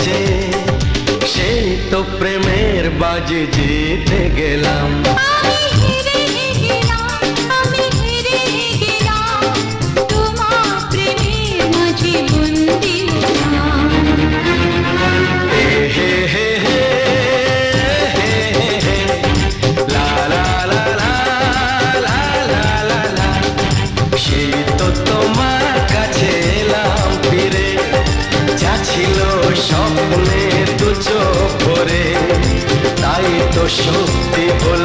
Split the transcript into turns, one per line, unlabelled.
কাছে, সেই তো প্রেমের বাজি জিতে গেলাম।
আমি হেরে গেলাম, আমি হেরে গেলাম, তোমার প্রেমের মাঝে বন্দী হলাম।
হে হে হে হে হে হে, লা লা লা লা লা লা লা লা। সেই তো তোমার কাছে এলাম ফিরে, যা ছিল স্বপ্নে দু চোখ ভরে, তাই তো সত্যি হলো